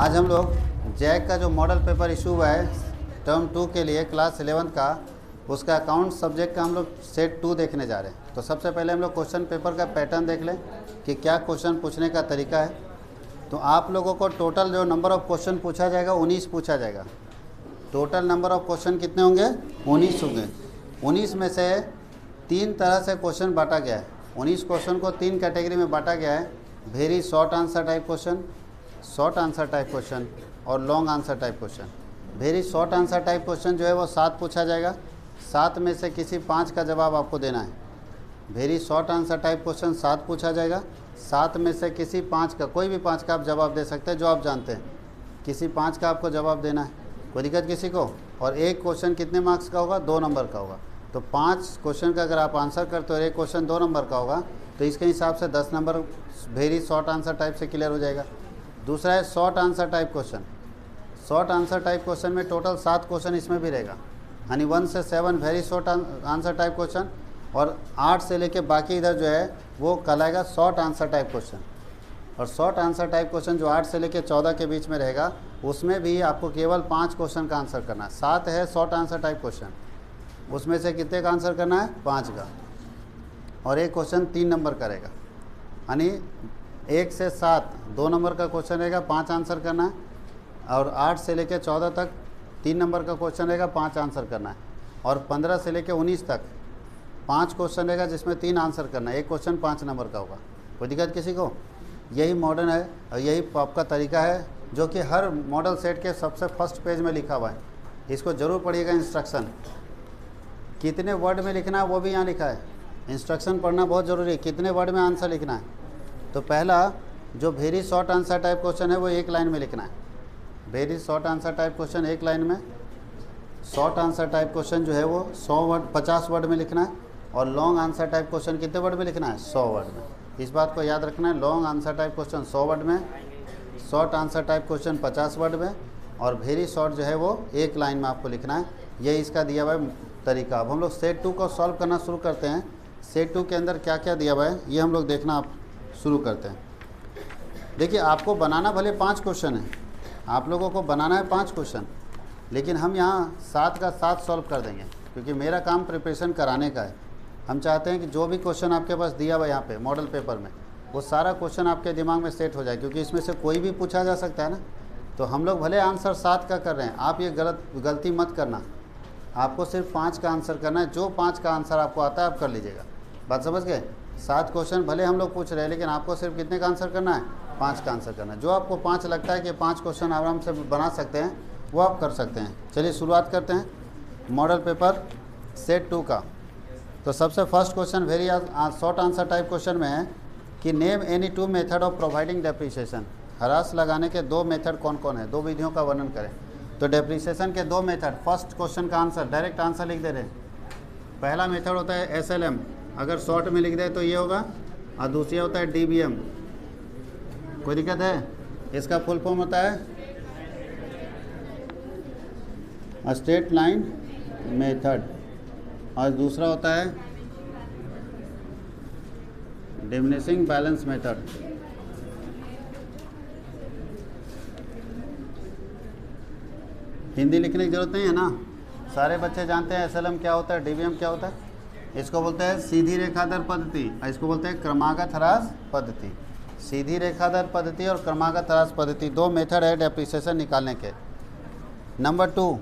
आज हम लोग जैक का जो मॉडल पेपर इशू हुआ है टर्म 2 के लिए क्लास 11 का, उसका अकाउंट सब्जेक्ट का हम लोग सेट 2 देखने जा रहे हैं। तो सबसे पहले हम लोग क्वेश्चन पेपर का पैटर्न देख लें कि क्या क्वेश्चन पूछने का तरीका है। तो आप लोगों को टोटल जो नंबर ऑफ़ क्वेश्चन पूछा जाएगा 19 पूछा जाएगा। टोटल नंबर ऑफ़ क्वेश्चन कितने होंगे? 19 होंगे। 19 में से 3 तरह से क्वेश्चन बांटा गया है। 19 क्वेश्चन को 3 कैटेगरी में बांटा गया है। Very short answer type question, short answer type question और long answer type question. Very short answer type question जो है वो 7 पूछा जाएगा। 7 में से किसी 5 का जवाब आपको देना है। Very short answer type question 7 पूछा जाएगा। 7 में से किसी 5 का, कोई भी 5 का आप जवाब दे सकते हैं जो आप जानते हैं। किसी 5 का आपको जवाब देना है, कोई दिक्कत किसी को। और एक क्वेश्चन कितने मार्क्स का होगा? 2 नंबर का होगा। तो 5 क्वेश्चन का अगर आप आंसर करते हो और एक क्वेश्चन 2 नंबर का होगा तो इसके हिसाब से 10 number very short answer type से क्लियर हो जाएगा। दूसरा है short answer type question. Short answer type question में टोटल 7 क्वेश्चन इसमें भी रहेगा, यानी 1 से 7 very short answer type question, और 8 से लेके बाकी इधर जो है वो कहलाएगा शॉर्ट आंसर टाइप क्वेश्चन। और शॉर्ट आंसर टाइप क्वेश्चन जो 8 से लेके 14 के बीच में रहेगा उसमें भी आपको केवल 5 क्वेश्चन का आंसर करना है। 7 है शॉर्ट आंसर टाइप क्वेश्चन, उसमें से कितने का आंसर करना है? 5 का। और एक क्वेश्चन 3 नंबर का रहेगा, यानी 1 से 7 2 नंबर का क्वेश्चन रहेगा, 5 आंसर करना है। और 8 से लेकर 14 तक 3 नंबर का क्वेश्चन रहेगा, 5 आंसर करना है। और 15 से लेकर 19 तक 5 क्वेश्चन रहेगा जिसमें 3 आंसर करना है। एक क्वेश्चन 5 नंबर का होगा। कोई दिक्कत किसी को? यही मॉडर्न है और यही आपका तरीका है जो कि हर मॉडल सेट के सबसे फर्स्ट पेज में लिखा हुआ है। इसको ज़रूर पढ़िएगा। इंस्ट्रक्शन कितने वर्ड में लिखना है वो भी यहाँ लिखा है। इंस्ट्रक्शन पढ़ना बहुत ज़रूरी है। कितने वर्ड में आंसर लिखना है? तो पहला जो very short answer type question है वो 1 लाइन में लिखना है। Very short answer type question 1 line में। शॉर्ट आंसर टाइप क्वेश्चन जो है वो 50 वर्ड में लिखना है। और लॉन्ग आंसर टाइप क्वेश्चन कितने वर्ड में लिखना है? 100 वर्ड में। इस बात को याद रखना है। Long answer type question 100 word में, short answer type question 50 word में, और वेरी शॉर्ट जो है वो 1 लाइन में आपको लिखना है। ये इसका दिया हुआ है तरीका। अब हम लोग सेट 2 को सॉल्व करना शुरू करते हैं। सेट 2 के अंदर क्या क्या दिया हुआ है ये हम लोग देखना आप शुरू करते हैं। देखिए, आपको बनाना भले 5 क्वेश्चन है, आप लोगों को बनाना है 5 क्वेश्चन, लेकिन हम यहाँ 7 का 7 सॉल्व कर देंगे क्योंकि मेरा काम प्रिपरेशन कराने का है। हम चाहते हैं कि जो भी क्वेश्चन आपके पास दिया हुआ है यहाँ पे मॉडल पेपर में, वो सारा क्वेश्चन आपके दिमाग में सेट हो जाए, क्योंकि इसमें से कोई भी पूछा जा सकता है ना। तो हम लोग भले आंसर 7 का कर रहे हैं, आप ये गलती मत करना। आपको सिर्फ 5 का आंसर करना है। जो 5 का आंसर आपको आता है आप कर लीजिएगा। बात समझ गए? 7 क्वेश्चन भले हम लोग पूछ रहे हैं, लेकिन आपको सिर्फ कितने का आंसर करना है? 5 का आंसर करना है। जो आपको 5 लगता है कि 5 क्वेश्चन आराम से बना सकते हैं वो आप कर सकते हैं। चलिए शुरुआत करते हैं मॉडल पेपर सेट 2 का। तो सबसे first question very short answer type question में है कि name any 2 method of providing depreciation. Harass लगाने के 2 मेथड कौन कौन है? 2 विधियों का वर्णन करें। तो डेप्रिसिएशन के 2 मेथड। फर्स्ट क्वेश्चन का आंसर डायरेक्ट आंसर लिख दे रहे हैं। पहला मेथड होता है SLM, अगर शॉर्ट में लिख दे तो ये होगा, और दूसरा होता है DBM। कोई दिक्कत है? इसका फुल फॉर्म होता है स्ट्रेट लाइन मेथड, और दूसरा होता है डिमिनिशिंग बैलेंस मेथड। हिंदी लिखने की जरूरत नहीं है ना, सारे बच्चे जानते हैं SLM क्या होता है, DBM क्या होता है। इसको बोलते हैं सीधी रेखा दर पद्धति, और इसको बोलते हैं क्रमागत ह्रास पद्धति। सीधी रेखा दर पद्धति और क्रमागत ह्रास पद्धति 2 मेथड है डेप्रिसिएशन निकालने के। नंबर 2,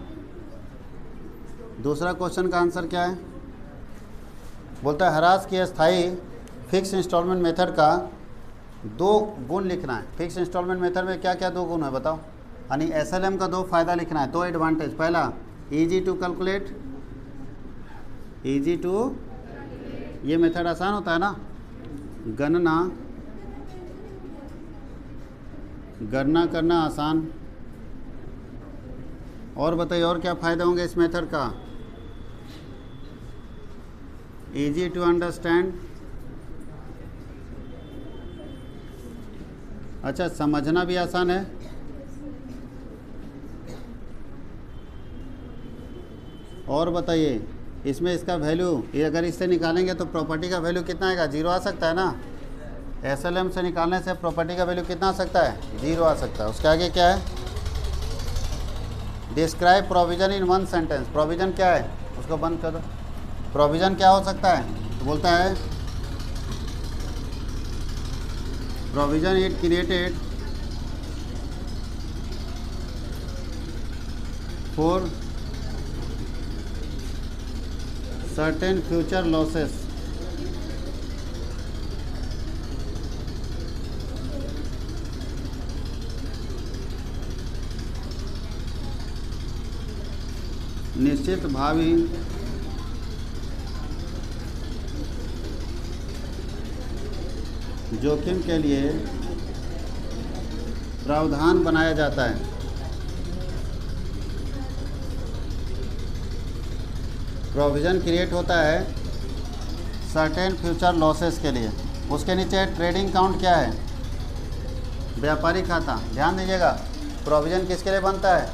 दूसरा क्वेश्चन का आंसर क्या है? बोलता है ह्रास की अस्थायी फिक्स इंस्टॉलमेंट मेथड का 2 गुण लिखना है। फिक्स इंस्टॉलमेंट मेथड में क्या क्या 2 गुण है बताओ? यानी SLM का 2 फायदा लिखना है, 2 एडवांटेज। पहला, easy to calculate, easy to, ये मेथड आसान होता है ना, गणना करना आसान। और बताइए और क्या फ़ायदे होंगे इस मेथड का? इजी टू अंडरस्टैंड, अच्छा समझना भी आसान है। और बताइए इसमें इसका वैल्यू, ये अगर इससे निकालेंगे तो प्रॉपर्टी का वैल्यू कितना आएगा? 0 आ सकता है ना। SLM से निकालने से प्रॉपर्टी का वैल्यू कितना आ सकता है? 0 आ सकता है। उसके आगे क्या है? Describe provision in one sentence. Provision क्या है? उसको बंद कर दो। प्रोविज़न क्या हो सकता है? तो बोलता है provision it created for certain future losses निश्चित भावी जोखिम के लिए प्रावधान बनाया जाता है। प्रोविज़न क्रिएट होता है सर्टेन फ्यूचर लॉसेस के लिए। उसके नीचे ट्रेडिंग काउंट क्या है? व्यापारी खाता। ध्यान दीजिएगा, प्रोविज़न किसके लिए बनता है?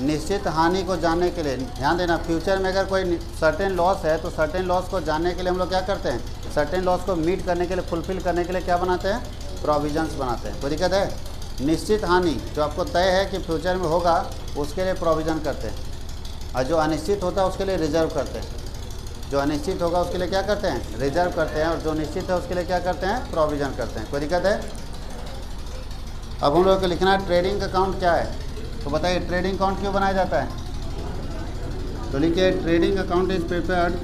निश्चित हानि को जानने के लिए। ध्यान देना, फ्यूचर में अगर कोई सर्टेन लॉस है तो सर्टेन लॉस को जानने के लिए हम लोग क्या करते हैं? सर्टेन लॉस को मीट करने के लिए, फुलफिल करने के लिए क्या बनाते हैं? प्रोविजंस बनाते हैं। कोई दिक्कत है? निश्चित हानि जो आपको तय है कि फ्यूचर में होगा उसके लिए प्रोविज़न करते हैं, और जो अनिश्चित होता है उसके लिए रिजर्व करते हैं। जो अनिश्चित होगा उसके लिए क्या करते हैं? रिजर्व करते हैं, और जो निश्चित है उसके लिए क्या करते हैं? प्रोविज़न करते हैं। कोई दिक्कत है? अब हम लोग को लिखना है ट्रेडिंग अकाउंट क्या है। तो बताइए ट्रेडिंग अकाउंट क्यों बनाया जाता है? तो लिखिए trading account is prepared.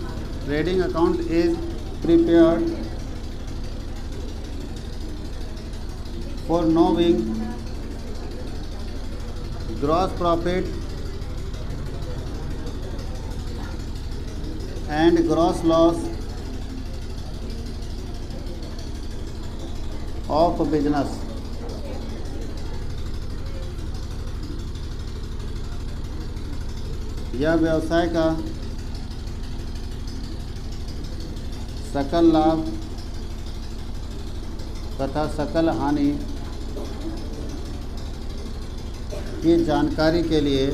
Trading account is prepared for knowing gross profit and gross loss of business. यह व्यवसाय का सकल लाभ तथा सकल हानि की जानकारी के लिए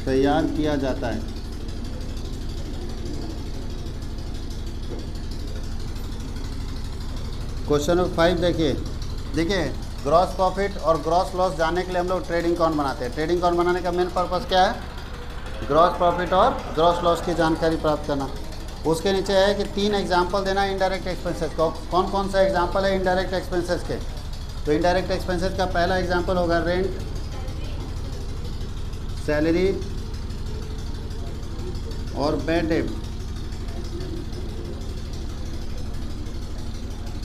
तैयार किया जाता है। क्वेश्चन नंबर 5 देखिए ग्रॉस प्रॉफिट और ग्रॉस लॉस जानने के लिए हम लोग ट्रेडिंग अकाउंट बनाते हैं। ट्रेडिंग अकाउंट बनाने का मेन पर्पस क्या है? ग्रॉस प्रॉफिट और ग्रॉस लॉस की जानकारी प्राप्त करना। उसके नीचे है कि 3 एग्जांपल देना इनडायरेक्ट एक्सपेंसेस को। कौन कौन सा एग्जांपल है इनडायरेक्ट एक्सपेंसेस के? तो इनडायरेक्ट एक्सपेंसेस का पहला एग्जांपल होगा रेंट, सैलरी और बैड डेट।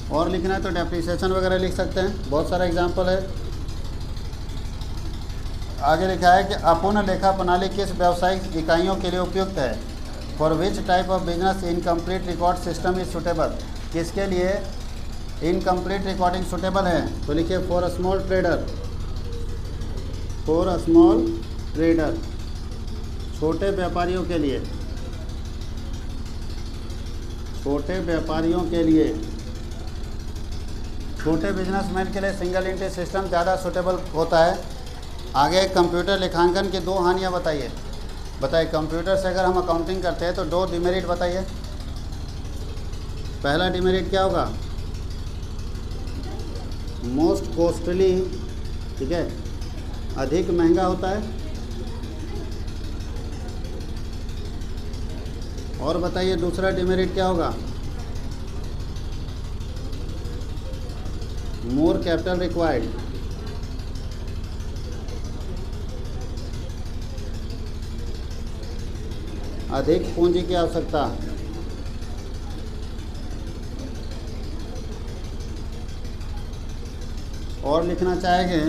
और लिखना है तो डेप्रिसिएशन वगैरह लिख सकते हैं, बहुत सारा एग्जांपल है। आगे लिखा है कि अपूर्ण लेखा प्रणाली किस व्यावसायिक इकाइयों के लिए उपयुक्त है? For which type of business incomplete record system is suitable. किसके लिए इनकम्प्लीट रिकॉर्डिंग सुटेबल है? तो लिखिए for a small trader. For a small trader, छोटे व्यापारियों के लिए। छोटे व्यापारियों के लिए, छोटे बिजनेसमैन के लिए सिंगल एंट्री सिस्टम ज़्यादा सूटेबल होता है। आगे कंप्यूटर लेखांकन की 2 हानियाँ बताइए। बताइए कंप्यूटर से अगर हम अकाउंटिंग करते हैं तो 2 डिमेरिट बताइए। पहला डिमेरिट क्या होगा? मोस्ट कॉस्टली, ठीक है, अधिक महंगा होता है। और बताइए दूसरा डिमेरिट क्या होगा? मोर कैपिटल रिक्वायर्ड, अधिक पूंजी की आवश्यकता। और लिखना चाहेंगे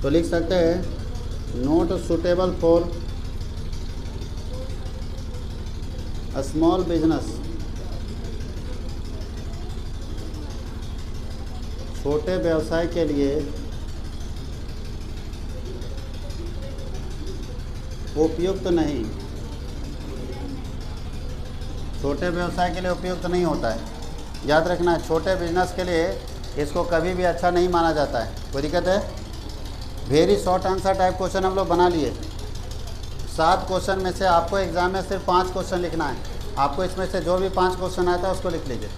तो लिख सकते हैं not suitable for a small business. छोटे व्यवसाय के लिए उपयुक्त नहीं। छोटे व्यवसाय के लिए उपयुक्त नहीं होता है। याद रखना, छोटे बिजनेस के लिए इसको कभी भी अच्छा नहीं माना जाता है। कोई दिक्कत है? Very short answer type question हम लोग बना लिए। 7 क्वेश्चन में से आपको एग्ज़ाम में सिर्फ 5 क्वेश्चन लिखना है। आपको इसमें से जो भी 5 क्वेश्चन आता है उसको लिख लीजिए।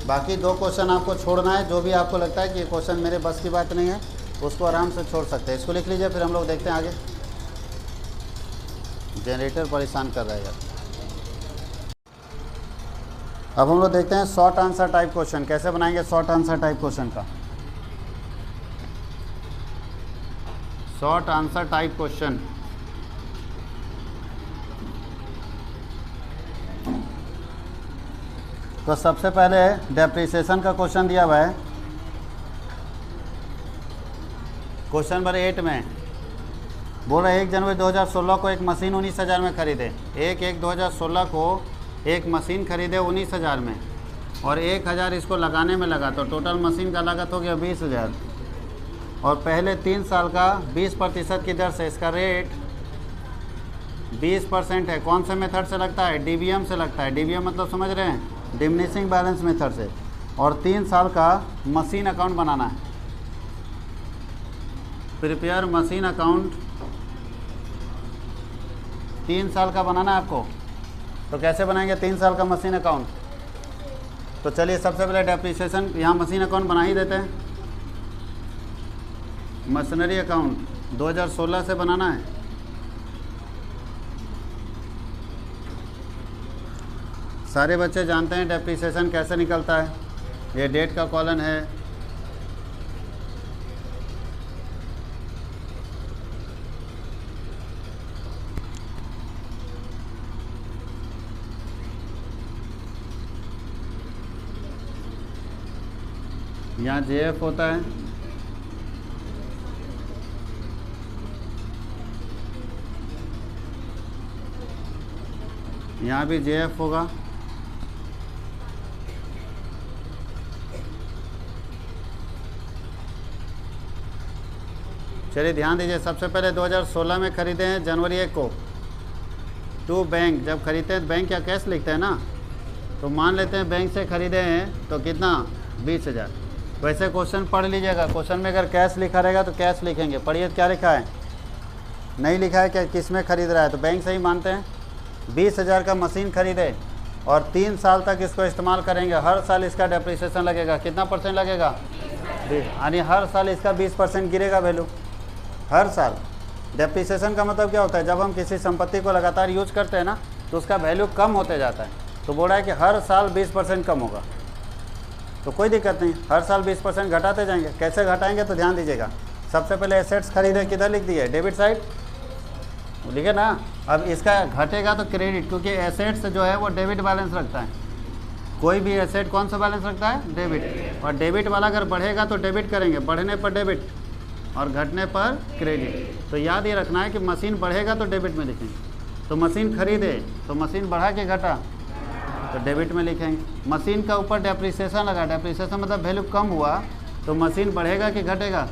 बाकी 2 क्वेश्चन आपको छोड़ना है। जो भी आपको लगता है कि ये क्वेश्चन मेरे बस की बात नहीं है उसको आराम से छोड़ सकते हैं। इसको लिख लीजिए, फिर हम लोग देखते हैं आगे। जनरेटर परेशान कर रहा है यार। अब हम लोग देखते हैं शॉर्ट आंसर टाइप क्वेश्चन कैसे बनाएंगे। शॉर्ट आंसर टाइप क्वेश्चन का शॉर्ट आंसर टाइप क्वेश्चन तो सबसे पहले डेप्रिसिएशन का क्वेश्चन दिया हुआ है। क्वेश्चन नंबर 8 में बोल रहा है 1 जनवरी 2016 को एक मशीन 19,000 में खरीदे। 1/1/2016 को एक मशीन खरीदे 19,000 में और 1,000 इसको लगाने में लगा, तो टोटल मशीन का लागत हो गया 20,000। और पहले 3 साल का 20% की दर से इसका रेट 20% है। कौन से मेथड से लगता है? डीबीएम से लगता है। डीबीएम मतलब समझ रहे हैं, डिमिनिशिंग बैलेंस मेथड से। और 3 साल का मशीन अकाउंट बनाना है। प्रिपेयर मशीन अकाउंट 3 साल का बनाना है आपको। तो कैसे बनाएंगे 3 साल का मशीन अकाउंट? तो चलिए सबसे पहले डेप्रिसिएशन यहाँ मशीन अकाउंट बना ही देते हैं। मशीनरी अकाउंट 2016 से बनाना है। सारे बच्चे जानते हैं डेप्रिसिएशन कैसे निकलता है। ये डेट का कॉलम है। यहाँ जेएफ होता है। यहाँ भी जेएफ होगा। चलिए ध्यान दीजिए, सबसे पहले 2016 में खरीदे हैं जनवरी 1 को। टू बैंक, जब खरीदते हैं बैंक या कैश लिखते हैं ना, तो मान लेते हैं बैंक से खरीदे हैं तो कितना 20,000। वैसे क्वेश्चन पढ़ लीजिएगा। क्वेश्चन में अगर कैश लिखा रहेगा तो कैश लिखेंगे। पढ़िए क्या लिखा है, नहीं लिखा है क्या किस में खरीद रहा है, तो बैंक से ही मानते हैं। 20,000 का मशीन खरीदे और 3 साल तक इसको इस्तेमाल करेंगे। हर साल इसका डेप्रिसिएशन लगेगा। कितना % लगेगा? यानी हर साल इसका 20% गिरेगा वैल्यू। हर साल। डेप्रिसिएशन का मतलब क्या होता है? जब हम किसी संपत्ति को लगातार यूज करते हैं ना तो उसका वैल्यू कम होते जाता है। तो बोल रहा है कि हर साल 20% कम होगा। तो कोई दिक्कत नहीं, हर साल 20% घटाते जाएंगे। कैसे घटाएंगे तो ध्यान दीजिएगा। सबसे पहले एसेट्स खरीदे, किधर लिख दिए? डेबिट साइड लिखे ना। अब इसका घटेगा तो क्रेडिट, क्योंकि एसेट्स जो है वो डेबिट बैलेंस रखता है। कोई भी एसेट कौन सा बैलेंस रखता है? डेबिट। और डेबिट वाला अगर बढ़ेगा तो डेबिट करेंगे, बढ़ने पर डेबिट और घटने पर क्रेडिट। तो याद ये रखना है कि मशीन बढ़ेगा तो डेबिट में लिखेंगे। तो मशीन खरीदे तो मशीन बढ़ा के घटा तो डेबिट में लिखेंगे। मशीन का ऊपर डेप्रिसिएशन लगा, डेप्रिसिएशन मतलब वैल्यू कम हुआ, तो मशीन बढ़ेगा कि घटेगा?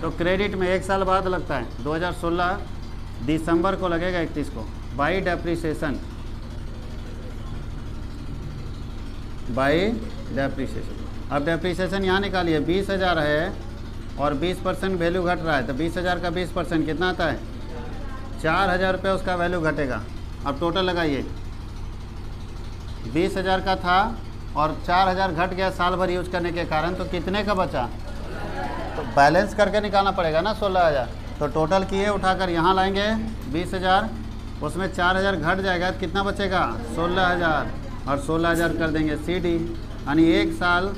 तो क्रेडिट में 1 साल बाद लगता है। 2016 दिसंबर को लगेगा 31 को। By depreciation, by depreciation. अब डेप्रिसिएशन यहाँ निकालिए। 20,000 है और 20% वैल्यू घट रहा है, तो 20,000 का 20% कितना आता है? 4,000 रुपये उसका वैल्यू घटेगा। अब टोटल लगाइए, 20,000 का था और 4,000 घट गया साल भर यूज करने के कारण, तो कितने का बचा? तो बैलेंस करके निकालना पड़ेगा ना 16,000। तो टोटल किए उठाकर यहाँ लाएंगे 20,000, उसमें 4,000 घट जाएगा तो कितना बचेगा? 16,000। और 16,000 कर देंगे CD। यानी 1 साल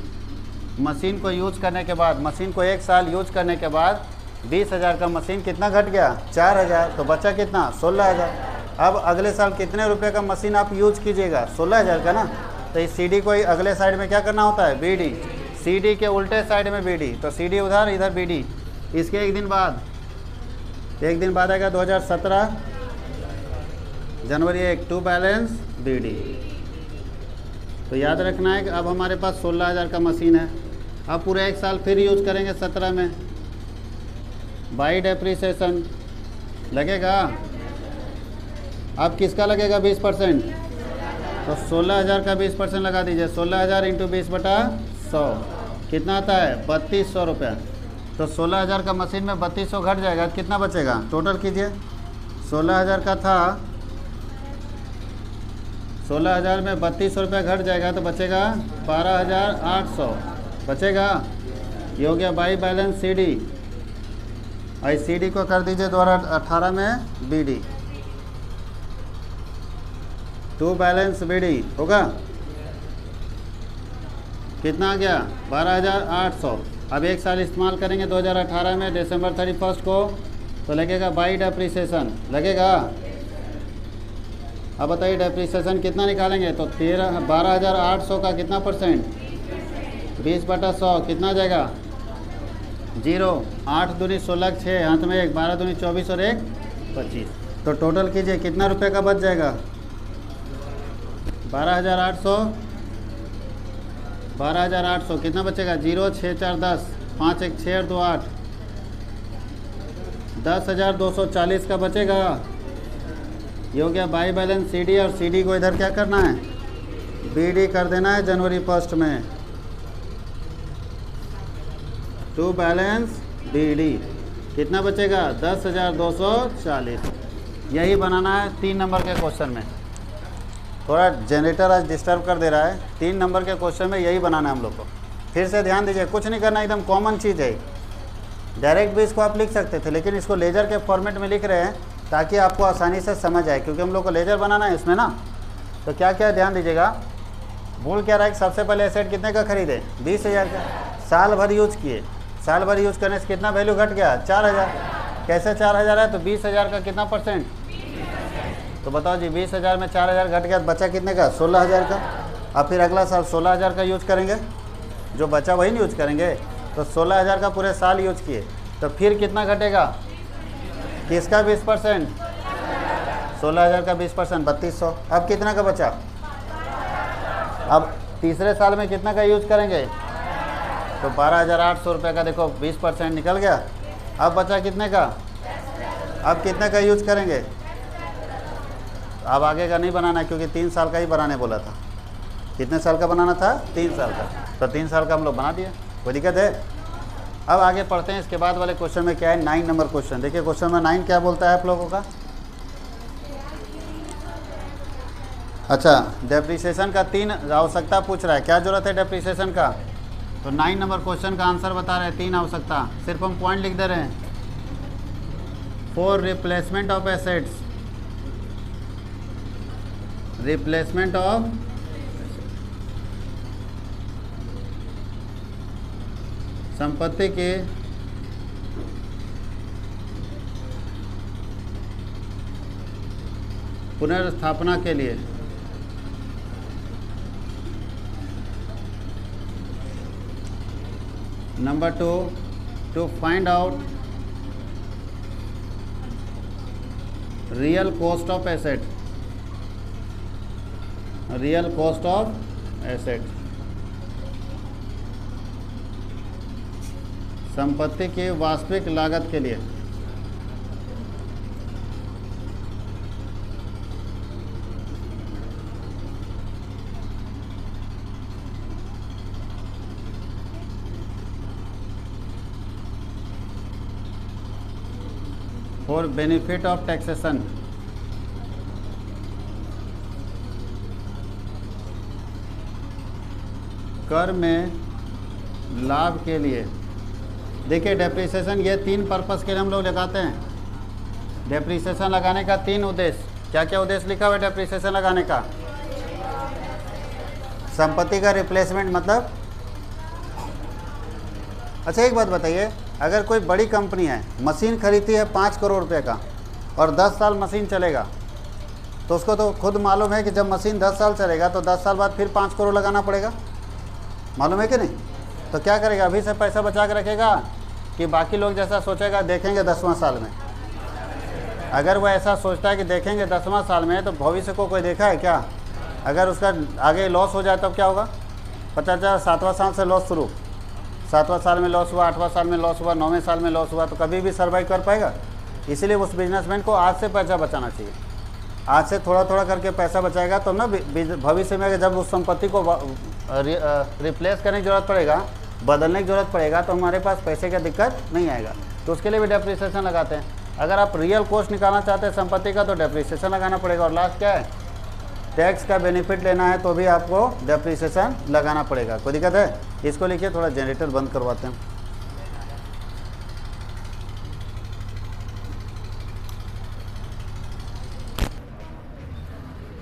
मशीन को यूज करने के बाद, मशीन को 1 साल यूज करने के बाद 20,000 का मशीन कितना घट गया? 4,000। तो बचा कितना? 16,000। अब अगले साल कितने रुपए का मशीन आप यूज कीजिएगा? 16,000 का ना। तो इस CD को अगले साइड में क्या करना होता है? BD। CD के उल्टे साइड में BD, तो CD उधर, इधर BD। इसके एक दिन बाद आएगा 2017 जनवरी 1 टू बैलेंस BD। तो याद रखना है कि अब हमारे पास 16,000 का मशीन है। अब पूरे 1 साल फिर यूज करेंगे 17 में। बाई डेप्रिसिएशन लगेगा। अब किसका लगेगा 20%? तो 16,000 का 20% लगा दीजिए। 16,000 इंटू 20/100 कितना आता है? 3200 रुपया। तो 16,000 का मशीन में 3200 घट जाएगा तो कितना बचेगा? टोटल कीजिए। 16,000 का था, 16,000 में 3200 रुपया घट जाएगा तो बचेगा 12,800 बचेगा। ये हो गया बाई बैलेंस सी डी। और सी डी को कर दीजिए 2018 में B D, to balance B D होगा कितना आ गया 12,800। अब एक साल इस्तेमाल करेंगे 2018 में दिसंबर 31 को तो लगेगा बाई डेप्रिसिएशन लगेगा। अब बताइए डेप्रिसिएशन कितना निकालेंगे तो 12,800 का कितना परसेंट 20/100 कितना जाएगा 0। 8 दूनी 16 6 हाथ में 1 12 दूनी 24 और 1 25। तो टोटल कीजिए कितना रुपए का बच जाएगा 12,800 12,800 कितना बचेगा 0 6 4 10 5 1 6 और 2 8 10,240 का बचेगा। ये हो गया बाई बैलेंस सी डी। और सी डी को इधर क्या करना है बी डी कर देना है जनवरी 1 में, टू बैलेंस बी डी कितना बचेगा 10,240। यही बनाना है 3 नंबर के क्वेश्चन में। थोड़ा जनरेटर आज डिस्टर्ब कर दे रहा है। 3 नंबर के क्वेश्चन में यही बनाना है हम लोग को। फिर से ध्यान दीजिए, कुछ नहीं करना, एकदम कॉमन चीज़ है। डायरेक्ट भी इसको आप लिख सकते थे लेकिन इसको लेजर के फॉर्मेट में लिख रहे हैं ताकि आपको आसानी से समझ आए, क्योंकि हम लोग को लेजर बनाना है इसमें ना। तो क्या क्या ध्यान दीजिएगा, भूल क्या रहा है कि सबसे पहले एसेट कितने का खरीदे 20,000 का, साल भर यूज किए, साल भर यूज करने से कितना वैल्यू घट गया 4,000। कैसे 4,000 है तो 20,000 का कितना परसेंट, तो बताओ जी 20,000 में 4,000 घट गया तो बचा कितने का 16,000 का। अब फिर अगला साल 16,000 का यूज करेंगे, जो बचा वही नहीं यूज करेंगे। तो 16,000 का पूरे साल यूज किए तो फिर कितना घटेगा, किसका 20%, 16,000 का 20% 3200। अब कितना का बचा, अब तीसरे साल में कितना का यूज करेंगे तो 12,800 रुपये का, देखो 20% निकल गया। अब बचा कितने का, अब कितने का यूज करेंगे। अब आगे का नहीं बनाना है क्योंकि 3 साल का ही बनाने बोला था। कितने साल का बनाना था 3 साल का, तो 3 साल का हम लोग बना दिए, कोई दिक्कत है। अब आगे पढ़ते हैं इसके बाद वाले क्वेश्चन में क्या है 9 नंबर क्वेश्चन। देखिए क्वेश्चन में 9 क्या बोलता है आप लोगों का। अच्छा, डेप्रिसिएशन का 3 आवश्यकता पूछ रहा है, क्या जरूरत है डेप्रिसिएशन का। तो 9 नंबर क्वेश्चन का आंसर बता रहे हैं 3 आवश्यकता, सिर्फ हम पॉइंट लिख दे रहे हैं। For replacement of assets, replacement of संपत्ति के पुनर्स्थापना के लिए number 2 to find out real cost of asset, real cost of asset संपत्ति की वास्तविक लागत के लिए। फॉर बेनिफिट ऑफ टैक्सेशन, कर में लाभ के लिए। देखिए डेप्रिसिएशन ये 3 पर्पस के लिए हम लोग लगाते हैं। डेप्रिसिएशन लगाने का 3 उद्देश्य, क्या क्या उद्देश्य लिखा हुआ है डेप्रिसिएशन लगाने का। संपत्ति का रिप्लेसमेंट मतलब, अच्छा एक बात बताइए, अगर कोई बड़ी कंपनी है मशीन खरीदती है 5 करोड़ रुपए का और 10 साल मशीन चलेगा, तो उसको तो खुद मालूम है कि जब मशीन 10 साल चलेगा तो 10 साल बाद फिर 5 करोड़ लगाना पड़ेगा, मालूम है कि नहीं। तो क्या करेगा, अभी से पैसा बचा के रखेगा कि बाकी लोग जैसा सोचेगा देखेंगे 10वां साल में। अगर वो ऐसा सोचता है कि देखेंगे 10वां साल में, तो भविष्य को कोई देखा है क्या। अगर उसका आगे लॉस हो जाए तब क्या होगा, 50,000 7वां साल से लॉस शुरू, 7वां साल में लॉस हुआ, 8वां साल में लॉस हुआ, 9वें साल में लॉस हुआ, तो कभी भी सर्वाइव कर पाएगा। इसीलिए उस बिजनेसमैन को आज से पैसा बचाना चाहिए। आज से थोड़ा थोड़ा करके पैसा बचाएगा तो ना भविष्य में जब उस संपत्ति को रिप्लेस करने की ज़रूरत पड़ेगा, बदलने की ज़रूरत पड़ेगा, तो हमारे पास पैसे का दिक्कत नहीं आएगा। तो उसके लिए भी डेप्रिसिएशन लगाते हैं। अगर आप रियल कॉस्ट निकालना चाहते हैं संपत्ति का तो डेप्रिसिएशन लगाना पड़ेगा। और लास्ट क्या है, टैक्स का बेनिफिट लेना है तो भी आपको डेप्रिसिएशन लगाना पड़ेगा। कोई दिक्कत है? इसको लिखिए, थोड़ा जनरेटर बंद करवाते हैं।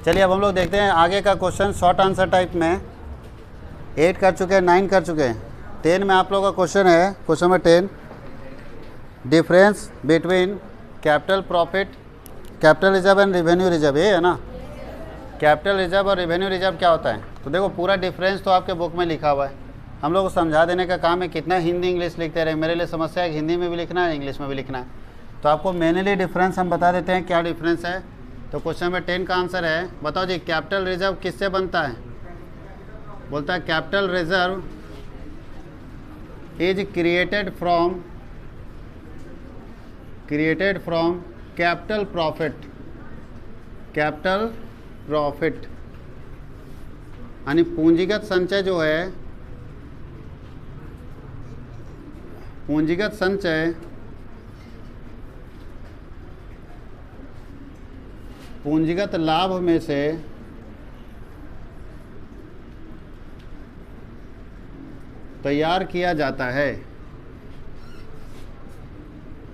चलिए अब हम लोग देखते हैं आगे का क्वेश्चन शॉर्ट आंसर टाइप में। 8 कर चुके हैं, 9 कर चुके हैं, 10 में आप लोगों का क्वेश्चन है, question number 10, difference between capital profit, capital reserve and revenue reserve. ये है ना, कैपिटल रिजर्व और रेवेन्यू रिजर्व क्या होता है? तो देखो पूरा डिफरेंस तो आपके बुक में लिखा हुआ है, हम लोग को समझा देने का काम है। कितना हिंदी इंग्लिश लिखते रहे, मेरे लिए समस्या है कि हिंदी में भी लिखना है, इंग्लिश में भी लिखना है। तो आपको मेनली डिफरेंस हम बता देते हैं क्या डिफरेंस है। तो क्वेश्चन नंबर 10 का आंसर है, बताओ जी कैपिटल रिजर्व किससे बनता है? बोलता है capital reserve is created from capital profit. Capital profit यानी पूंजीगत संचय जो है, पूंजीगत संचय पूंजीगत लाभ में से तैयार किया जाता है।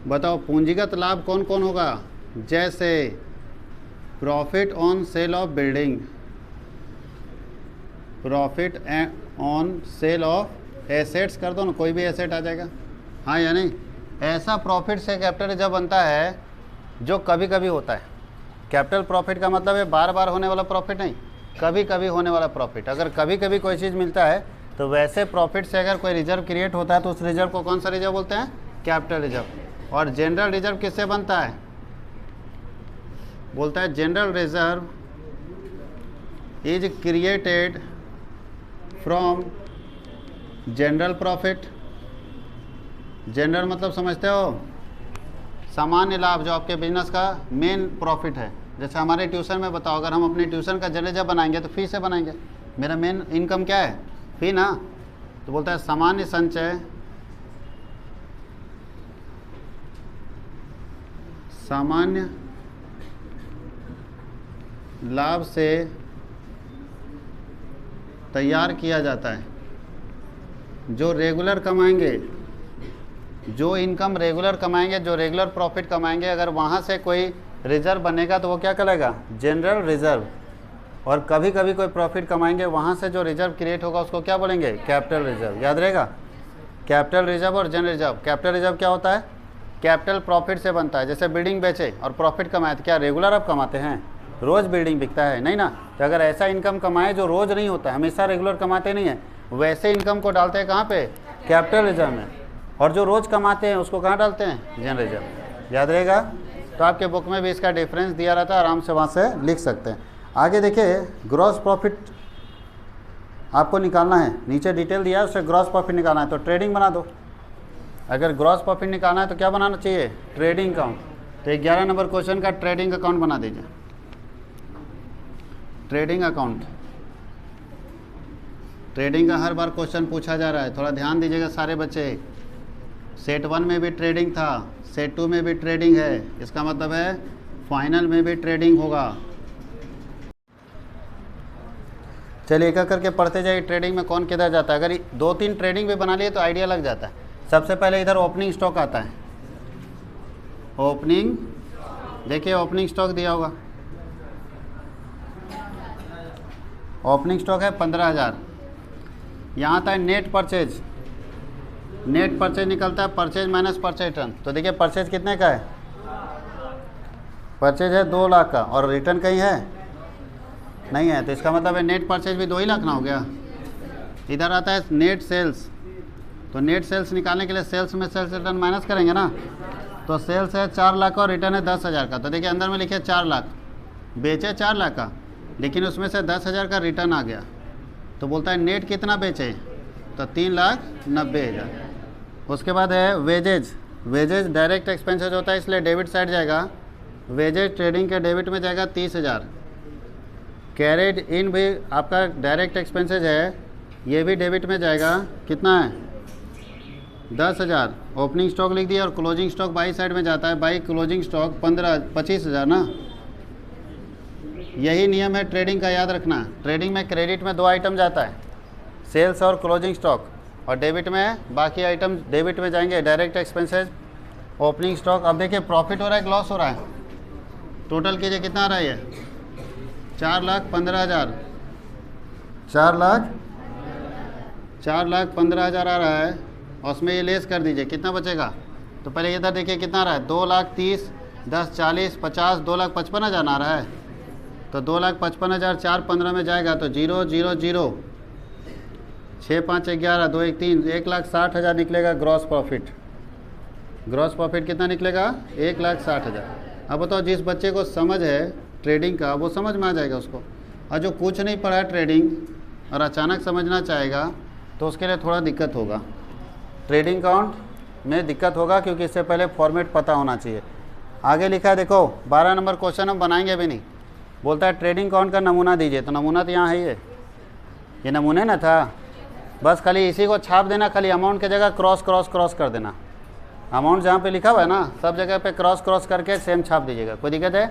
बताओ पूंजीगत लाभ कौन कौन होगा? जैसे profit on sale of building, profit on sale of assets कर दो ना, कोई भी एसेट आ जाएगा, हाँ या नहीं? ऐसा प्रॉफिट से कैपिटल रिजर्व बनता है जो कभी कभी होता है। कैपिटल प्रॉफिट का मतलब है बार बार होने वाला प्रॉफिट नहीं, कभी कभी होने वाला प्रॉफिट। अगर कभी कभी कोई चीज़ मिलता है तो वैसे प्रॉफिट से अगर कोई रिजर्व क्रिएट होता है तो उस रिजर्व को कौन सा रिजर्व बोलते हैं? Capital reserve. और जनरल रिजर्व किससे बनता है? बोलता है general reserve is created from general profit. General मतलब समझते हो? सामान्य लाभ, जो आपके बिजनेस का मेन प्रॉफिट है। जैसे हमारे ट्यूशन में बताओ, अगर हम अपने ट्यूशन का जनरल रिजर्व बनाएंगे तो फी से बनाएंगे। मेरा मेन इनकम क्या है? फी ना। तो बोलता है सामान्य संचय, सामान्य लाभ से तैयार किया जाता है। जो रेगुलर कमाएंगे, जो इनकम रेगुलर कमाएंगे, जो रेगुलर प्रॉफिट कमाएंगे, अगर वहाँ से कोई रिजर्व बनेगा तो वो क्या कहलाएगा? General reserve. और कभी कभी कोई प्रॉफिट कमाएंगे, वहाँ से जो रिजर्व क्रिएट होगा उसको क्या बोलेंगे? Capital reserve. याद रहेगा, कैपिटल रिजर्व और जनरल रिजर्व। कैपिटल रिजर्व क्या होता है? कैपिटल प्रॉफिट से बनता है। जैसे बिल्डिंग बेचे और प्रॉफिट कमाए तो क्या रेगुलर आप कमाते हैं? रोज़ बिल्डिंग बिकता है नहीं ना। तो अगर ऐसा इनकम कमाए जो रोज़ नहीं होता है, हमेशा रेगुलर कमाते नहीं है, वैसे इनकम को डालते हैं कहाँ पे? कैपिटल रिजर्व में। और जो रोज़ कमाते हैं उसको कहाँ डालते हैं? General reserve. याद रहेगा। तो आपके बुक में भी इसका डिफरेंस दिया रहता है, आराम से वहाँ से लिख सकते हैं। आगे देखिए, ग्रॉस प्रॉफिट आपको निकालना है, नीचे डिटेल दिया है, उससे ग्रॉस प्रॉफिट निकालना है तो ट्रेडिंग बना दो। अगर ग्रॉस प्रॉफिट निकालना है तो क्या बनाना चाहिए? Trading account. तो 11 नंबर क्वेश्चन का ट्रेडिंग अकाउंट बना दीजिए। ट्रेडिंग अकाउंट, ट्रेडिंग का हर बार क्वेश्चन पूछा जा रहा है, थोड़ा ध्यान दीजिएगा सारे बच्चे। सेट 1 में भी ट्रेडिंग था, सेट 2 में भी ट्रेडिंग है, इसका मतलब है फाइनल में भी ट्रेडिंग होगा। चलिए एक एक करके पढ़ते जाइए, ट्रेडिंग में कौन किधर जाता है। अगर 2-3 ट्रेडिंग भी बना लिए तो आइडिया लग जाता है। सबसे पहले इधर ओपनिंग स्टॉक आता है। ओपनिंग, देखिए ओपनिंग स्टॉक दिया होगा, ओपनिंग स्टॉक है 15,000। यहाँ आता है नेट परचेज, नेट परचेज निकलता है परचेज माइनस परचेज रिटर्न। तो देखिए परचेज कितने का है? परचेज है 2 लाख का और रिटर्न कहीं है? नहीं है। तो इसका मतलब है नेट परचेज भी 2 ही लाख ना हो गया। इधर आता है नेट सेल्स, तो नेट सेल्स निकालने के लिए सेल्स में सेल्स रिटर्न माइनस करेंगे ना। तो सेल्स है 4 लाख और रिटर्न है 10,000 का। तो देखिए अंदर में लिखे 4 लाख, बेचे 4 लाख का, लेकिन उसमें से 10,000 का रिटर्न आ गया। तो बोलता है नेट कितना बेचे? तो 3,90,000। उसके बाद है वेजेज, वेजेज डायरेक्ट एक्सपेंसेस होता है इसलिए डेबिट साइड जाएगा। वेजेज ट्रेडिंग के डेबिट में जाएगा 30,000। कैरेड इन भी आपका डायरेक्ट एक्सपेंसेस है, ये भी डेबिट में जाएगा, कितना है? 10,000 ओपनिंग स्टॉक लिख दिया और क्लोजिंग स्टॉक बाई साइड में जाता है, बाई क्लोजिंग स्टॉक 25,000 ना। यही नियम है ट्रेडिंग का, याद रखना। ट्रेडिंग में क्रेडिट में 2 आइटम जाता है, सेल्स और क्लोजिंग स्टॉक, और डेबिट में बाकी आइटम डेबिट में जाएंगे, डायरेक्ट एक्सपेंसेस, ओपनिंग स्टॉक। अब देखिए प्रॉफिट हो रहा है कि लॉस हो रहा है, टोटल कीजिए कितना आ रहा है ये 4,15,000, 4,15,000 आ रहा है, और उसमें ये लेस कर दीजिए कितना बचेगा। तो पहले इधर देखिए कितना आ रहा है 2,30,000, 10, 40, 50, 2,55,000 आ रहा है। तो 2,55,000 4,15 में जाएगा तो 0, 0, 0, 6, 5, 11, 2, 1, 3, 1,60,000 निकलेगा ग्रॉस प्रॉफिट। ग्रॉस प्रॉफिट कितना निकलेगा 1,60,000। अब बताओ जिस बच्चे को समझ है ट्रेडिंग का वो समझ में आ जाएगा उसको, और जो कुछ नहीं पढ़ा है ट्रेडिंग और अचानक समझना चाहेगा तो उसके लिए थोड़ा दिक्कत होगा। ट्रेडिंग अकाउंट में दिक्कत होगा क्योंकि इससे पहले फॉर्मेट पता होना चाहिए। आगे लिखा है देखो 12 नंबर क्वेश्चन हम बनाएंगे भी नहीं, बोलता है ट्रेडिंग अकाउंट का नमूना दीजिए। तो नमूना तो यहाँ है, ये नमूने ना था, बस खाली इसी को छाप देना, खाली अमाउंट की जगह क्रॉस क्रॉस क्रॉस कर देना। अमाउंट जहाँ पे लिखा हुआ है ना सब जगह पे क्रॉस क्रॉस करके सेम छाप दीजिएगा, कोई दिक्कत है।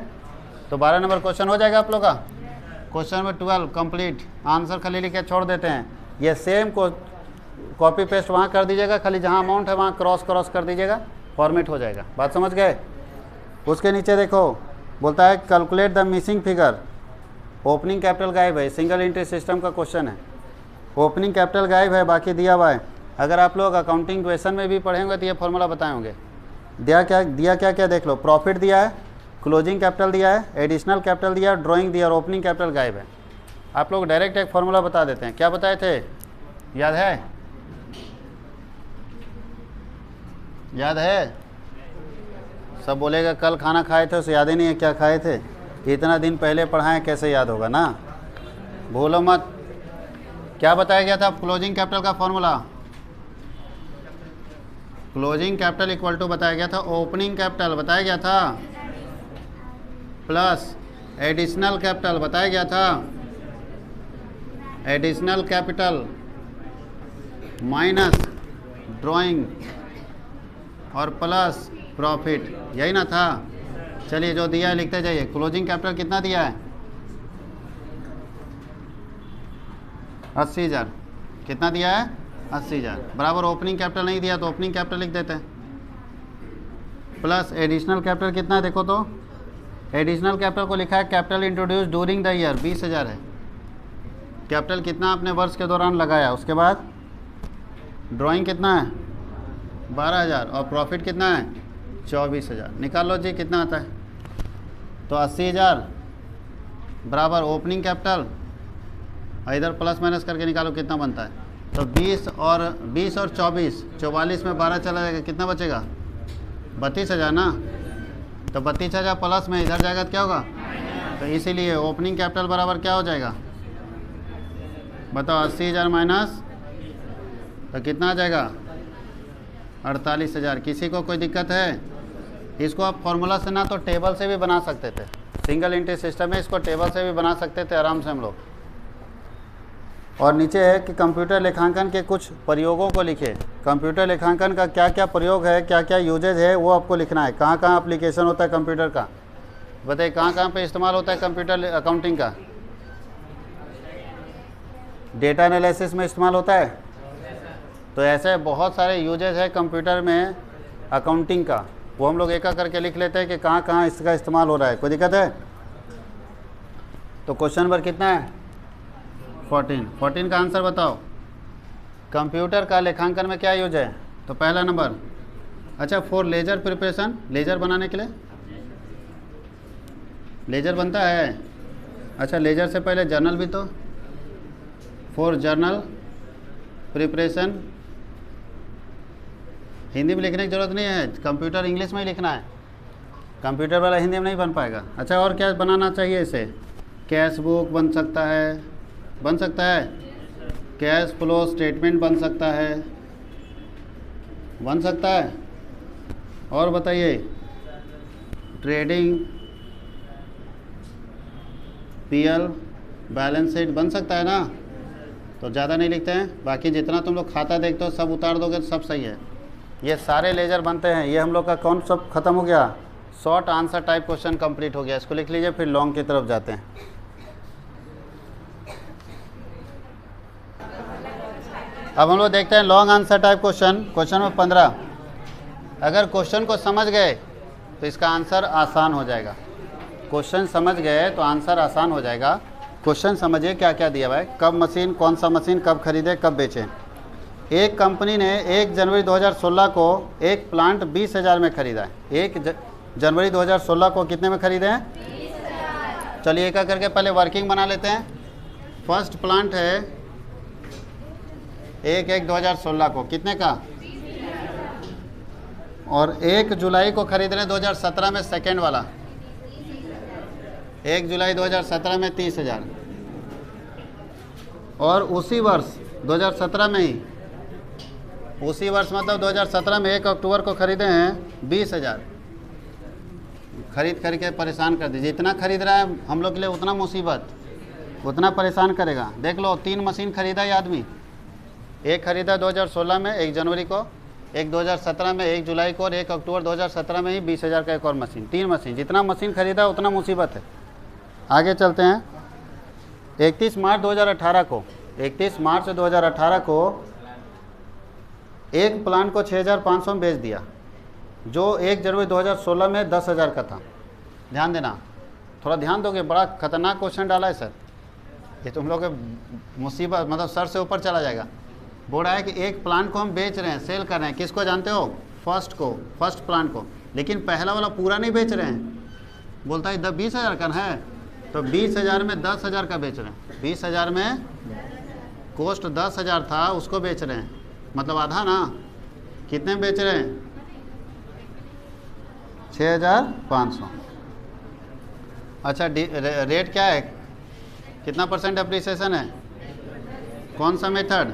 तो 12 नंबर क्वेश्चन हो जाएगा आप लोग का। क्वेश्चन नंबर 12 कंप्लीट, आंसर खाली लिख के छोड़ देते हैं। ये सेम को कॉपी पेस्ट वहाँ कर दीजिएगा, खाली जहाँ अमाउंट है वहाँ क्रॉस क्रॉस कर दीजिएगा, फॉर्मेट हो जाएगा। बात समझ गए। उसके नीचे देखो बोलता है calculate the missing figure. Opening capital गायब है, सिंगल एंट्री सिस्टम का क्वेश्चन है। ओपनिंग कैपिटल गायब है, बाकी दिया हुआ है। अगर आप लोग अकाउंटिंग क्वेश्चन में भी पढ़ेंगे तो ये फॉर्मूला बताए होंगे। दिया क्या क्या देख लो, प्रॉफिट दिया है, क्लोजिंग कैपिटल दिया है, एडिशनल कैपिटल दिया है, ड्राइंग दिया और ओपनिंग कैपिटल गायब है। आप लोग डायरेक्ट एक फॉर्मूला बता देते हैं। क्या बताए थे, याद है? याद है? सब बोलेगा कल खाना खाए थे उसे याद ही नहीं है क्या खाए थे, इतना दिन पहले पढ़ाएं कैसे याद होगा ना, भूलो मत। क्या बताया गया था क्लोजिंग कैपिटल का formula? Closing capital equal to बताया गया था ओपनिंग कैपिटल बताया गया था प्लस एडिशनल कैपिटल बताया गया था, एडिशनल कैपिटल माइनस ड्राइंग और प्लस प्रॉफिट, यही ना था। चलिए जो दिया है लिखते जाइए। क्लोजिंग कैपिटल कितना दिया है 80,000, कितना दिया है 80,000 बराबर। ओपनिंग कैपिटल नहीं दिया तो ओपनिंग कैपिटल लिख देते हैं, प्लस एडिशनल कैपिटल कितना है देखो तो, एडिशनल कैपिटल को लिखा है capital introduce during the year 20,000 है। कैपिटल कितना आपने वर्ष के दौरान लगाया, उसके बाद ड्राइंग कितना है 12,000 और प्रॉफिट कितना है 24,000। निकाल लो जी कितना आता है। तो 80,000 बराबर ओपनिंग कैपिटल, इधर प्लस माइनस करके निकालो कितना बनता है। तो 20 और 24, 44 में 12 चला जाएगा, कितना बचेगा 32,000 ना। तो 32,000 प्लस में इधर जाएगा तो क्या होगा, तो इसीलिए ओपनिंग कैपिटल बराबर क्या हो जाएगा बताओ, 80,000 माइनस तो कितना आ जाएगा 48,000। किसी को कोई दिक्कत है? इसको आप फॉर्मूला से ना तो टेबल से भी बना सकते थे, सिंगल एंट्री सिस्टम है, इसको टेबल से भी बना सकते थे आराम से हम लोग। और नीचे है कि कंप्यूटर लेखांकन के कुछ प्रयोगों को लिखे। कंप्यूटर लेखांकन का क्या क्या प्रयोग है, क्या क्या यूजेज है वो आपको लिखना है। कहाँ कहाँ एप्लीकेशन होता है कंप्यूटर का, बताइए कहाँ कहाँ पे इस्तेमाल होता है कंप्यूटर अकाउंटिंग का। डेटा एनालिसिस में इस्तेमाल होता है, तो ऐसे बहुत सारे यूजेज है कंप्यूटर में अकाउंटिंग का, वो हम लोग एक एक करके लिख लेते हैं कि कहाँ कहाँ इसका इस्तेमाल हो रहा है। कोई दिक्कत है? तो क्वेश्चन नंबर कितना है 14 का आंसर बताओ। कंप्यूटर का लेखांकन में क्या यूज है? तो पहला नंबर, अच्छा फॉर लेजर प्रिपरेशन, लेजर बनाने के लिए लेजर बनता है। अच्छा लेजर से पहले जर्नल भी, तो फॉर जर्नल प्रिपरेशन हिंदी में लिखने की ज़रूरत नहीं है, कंप्यूटर इंग्लिश में ही लिखना है, कंप्यूटर वाला हिंदी में नहीं बन पाएगा। अच्छा और क्या बनाना चाहिए इसे? कैश बुक बन सकता है, बन सकता है, कैश फ्लो स्टेटमेंट बन सकता है, बन सकता है। और बताइए ट्रेडिंग पीएल बैलेंस शीट बन सकता है ना। तो ज़्यादा नहीं लिखते हैं, बाकी जितना तुम लोग खाता देखते हो सब उतार दोगे तो सब सही है। ये सारे लेजर बनते हैं। ये हम लोग का कौन सब खत्म हो गया, short answer type question complete हो गया। इसको लिख लीजिए, फिर लॉन्ग की तरफ जाते हैं। अब हम लोग देखते हैं long answer type question. Question number 15। अगर क्वेश्चन को समझ गए तो इसका आंसर आसान हो जाएगा। क्वेश्चन समझ गए तो आंसर आसान हो जाएगा। क्वेश्चन समझिए क्या क्या दिया हुआ है। कब मशीन, कौन सा मशीन कब खरीदे, कब बेचें। एक कंपनी ने 1 जनवरी 2016 को एक प्लांट 20,000 में खरीदा है। 1 जनवरी 2016 को कितने में खरीदे हैं? 20,000। चलिए एक करके पहले वर्किंग बना लेते हैं। फर्स्ट प्लांट है 1/1/2016 को कितने का? 20,000। और 1 जुलाई को खरीद रहे हैं 2017 में सेकेंड वाला। 1 जुलाई 2017 में 30,000। और उसी वर्ष 2017 में ही, उसी वर्ष मतलब 2017 में 1 अक्टूबर को खरीदे हैं 20,000। खरीद के परेशान कर दीजिए। जितना खरीद रहा है हम लोग के लिए उतना मुसीबत, उतना परेशान करेगा। देख लो 3 मशीन खरीदा ये आदमी। एक खरीदा 2016 में 1 जनवरी को, एक 2017 में 1 जुलाई को, और 1 अक्टूबर 2017 में ही 20,000 का एक और मशीन। 3 मशीन। जितना मशीन खरीदा उतना मुसीबत है। आगे चलते हैं। 31 मार्च 2018 को, 31 मार्च 2018 को एक प्लांट को 6,500 में बेच दिया, जो 1 जनवरी 2016 में 10,000 का था। ध्यान देना, थोड़ा ध्यान दोगे। बड़ा खतरनाक क्वेश्चन डाला है सर। ये तुम लोग मुसीबत, मतलब सर से ऊपर चला जाएगा। बोल रहा है कि एक प्लांट को हम बेच रहे हैं, सेल कर रहे हैं। किसको जानते हो? फर्स्ट को, फर्स्ट प्लांट को। लेकिन पहला वाला पूरा नहीं बेच रहे हैं। बोलता है 20,000 का है, तो 20,000 में 10,000 का बेच रहे हैं। 20,000 में कॉस्ट 10,000 था, उसको बेच रहे हैं, मतलब आधा ना। कितने में बेच रहे हैं? 6,500। अच्छा, रेट क्या है? कितना % अप्रिसिएशन है? कौन सा मेथड?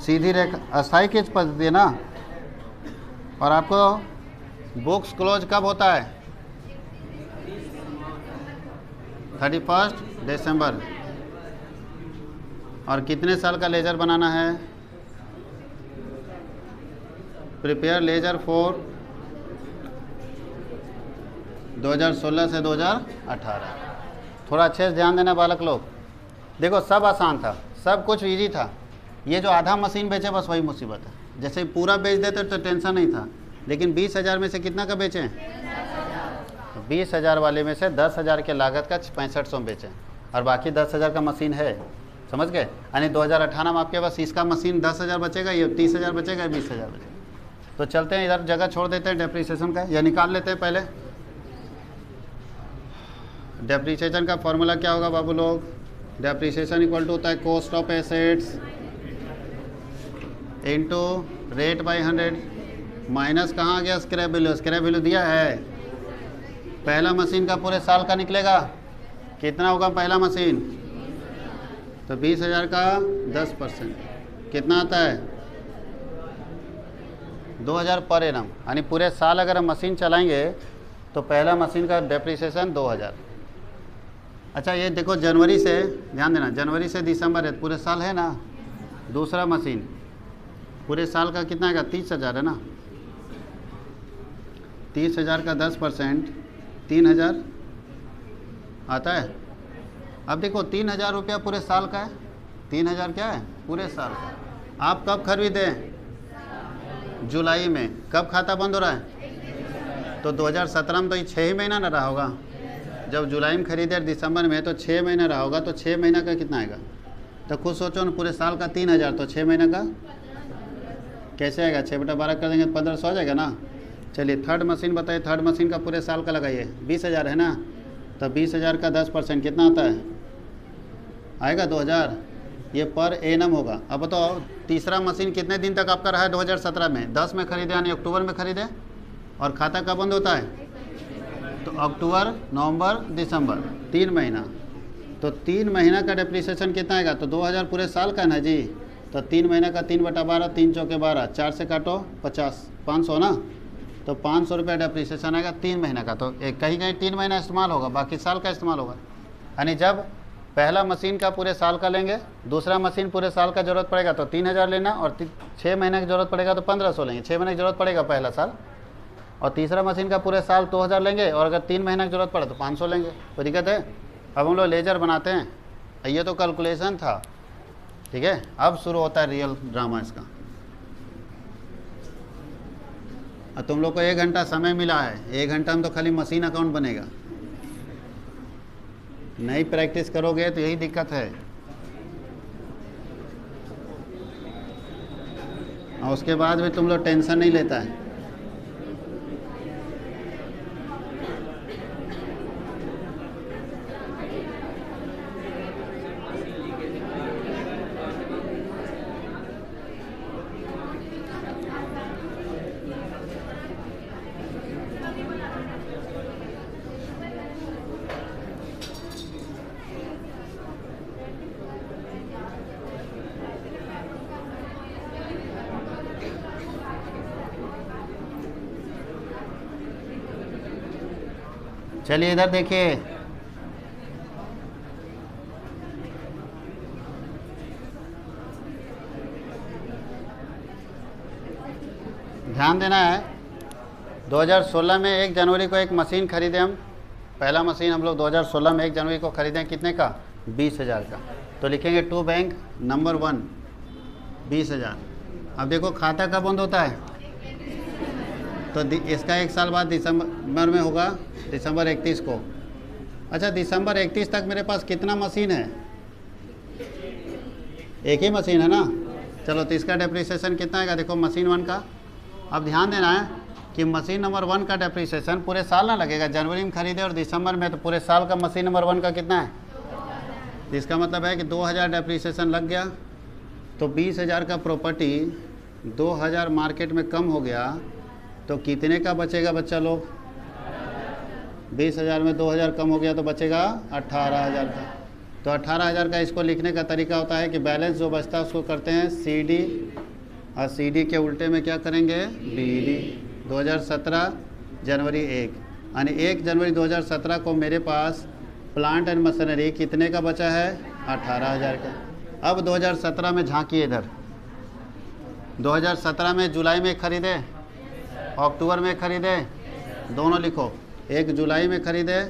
सीधी रेखा, अस्थायी किस पद्धति है ना। और आपको बुक्स क्लोज कब होता है? 31 दिसंबर। और कितने साल का लेजर बनाना है? प्रिपेयर लेजर फॉर 2016 से 2018। थोड़ा अच्छे से ध्यान देना बालक लोग। देखो सब आसान था, सब कुछ इजी था। ये जो आधा मशीन बेचे बस वही मुसीबत है। जैसे पूरा बेच देते तो टेंशन नहीं था। लेकिन 20,000 में से कितना का बेचें? 20,000 वाले में से 10,000 के लागत का 6500 बेचें, और बाकी 10,000 का मशीन है। समझ गए? यानी 2018 में आपके पास इसका मशीन 10,000 बचेगा, ये 30,000 बचेगा, 20,000 बचेगा। तो चलते हैं इधर, जगह छोड़ देते हैं डेप्रिसिएशन का, या निकाल लेते हैं पहले। डेप्रिसिएशन का फॉर्मूला क्या होगा बाबू लोग? डेप्रिसिएशन इक्वल टू होता है cost of assets into rate by 100 minus कहाँ आ गया? Scrap value. स्क्रैप वैल्यू दिया है। पहला मशीन का पूरे साल का निकलेगा, कितना होगा पहला मशीन? तो 20,000 का 10% कितना आता है? 2,000 पर एनम। यानी पूरे साल अगर हम मशीन चलाएंगे तो पहला मशीन का डेप्रिसिएशन 2,000। अच्छा ये देखो, जनवरी से ध्यान देना, जनवरी से दिसंबर है, पूरे साल है ना। दूसरा मशीन पूरे साल का कितना आएगा? 30,000 है ना। 30,000 का 10% 3,000 आता है। अब देखो 3,000 रुपया पूरे साल का है। 3,000 क्या है? पूरे साल का। आप कब खरीदे? जुलाई में। कब खाता बंद हो रहा है? तो 2017 में तो ये 6 ही महीना ना रहा होगा। जब जुलाई में खरीदे दिसंबर में, तो 6 महीना रहा होगा। तो 6 महीना का कितना आएगा? तो खुद सोचो ना, पूरे साल का 3,000, तो 6 महीने का कैसे आएगा? 6/12 कर देंगे तो 1,500 आ जाएगा ना। चलिए थर्ड मशीन बताइए। थर्ड मशीन का पूरे साल का लगाइए। 20,000 है ना। तो 20,000 का 10% कितना आता है? आएगा 2,000। ये पर एनम होगा। अब बताओ तीसरा मशीन कितने दिन तक आपका रहा है? 2017 में 10 में खरीदे, यानी अक्टूबर में खरीदे। और खाता कब बंद होता है? तो अक्टूबर, नवंबर, दिसंबर, 3 महीना। तो 3 महीना का डेप्रिसिएशन कितना आएगा? तो 2,000 पूरे साल का है ना जी। तो 3 महीना का 3/12, 3 चौके 12, 4 से काटो 50, 500 ना। तो 500 रुपये डेप्रिसिएशन आएगा 3 महीना का। तो एक कहीं 3 महीना इस्तेमाल होगा, बाकी साल का इस्तेमाल होगा। यानी जब पहला मशीन का पूरे साल का लेंगे, दूसरा मशीन पूरे साल का ज़रूरत पड़ेगा तो 3000 लेना, और 6 महीने की ज़रूरत पड़ेगा तो 1500 लेंगे। 6 महीने की ज़रूरत पड़ेगा पहला साल, और तीसरा मशीन का पूरे साल 2000 लेंगे, और अगर 3 महीने की ज़रूरत पड़े तो 500 लेंगे। कोई दिक्कत है? अब हम लोग लेजर बनाते हैं। ये तो कैलकुलेशन था, ठीक है। अब शुरू होता है रियल ड्रामा इसका। और तुम लोग को 1 घंटा समय मिला है, 1 घंटा में तो खाली मशीन अकाउंट बनेगा। नहीं प्रैक्टिस करोगे तो यही दिक्कत है। और उसके बाद भी तुम लोग टेंशन नहीं लेता है। चलिए इधर देखिए, ध्यान देना है। 2016 में 1 जनवरी को एक मशीन खरीदे हम। पहला मशीन हम लोग 2016 में 1 जनवरी को खरीदे, कितने का? 20,000 का। तो लिखेंगे टू बैंक नंबर 1 20,000। अब देखो खाता कब बंद होता है, तो इसका 1 साल बाद दिसंबर में होगा, दिसंबर 31 को। अच्छा, दिसंबर 31 तक मेरे पास कितना मशीन है? एक ही मशीन है ना। चलो, तो इसका डेप्रिसिएशन कितना आएगा? देखो मशीन 1 का। अब ध्यान देना है कि मशीन नंबर 1 का डेप्रिसिएशन पूरे साल ना लगेगा। जनवरी में खरीदे और दिसंबर में, तो पूरे साल का मशीन नंबर 1 का कितना है? तो इसका मतलब है कि 2000 डेप्रिसिएशन लग गया, तो 20,000 का प्रॉपर्टी 2000 मार्केट में कम हो गया, तो कितने का बचेगा बच्चा लोग? 20,000 में 2000 कम हो गया तो बचेगा 18,000 का। तो 18,000 का इसको लिखने का तरीका होता है कि बैलेंस जो बचता है उसको करते हैं CD, और CD के उल्टे में क्या करेंगे? BD। 2017 जनवरी 1, यानी 1 जनवरी 2017 को मेरे पास प्लांट एंड मशीनरी कितने का बचा है? 18,000 का। अब 2017 में झांकिए इधर। 2017 में जुलाई में खरीदे, अक्टूबर में खरीदे, दोनों लिखो। 1 जुलाई में खरीदे,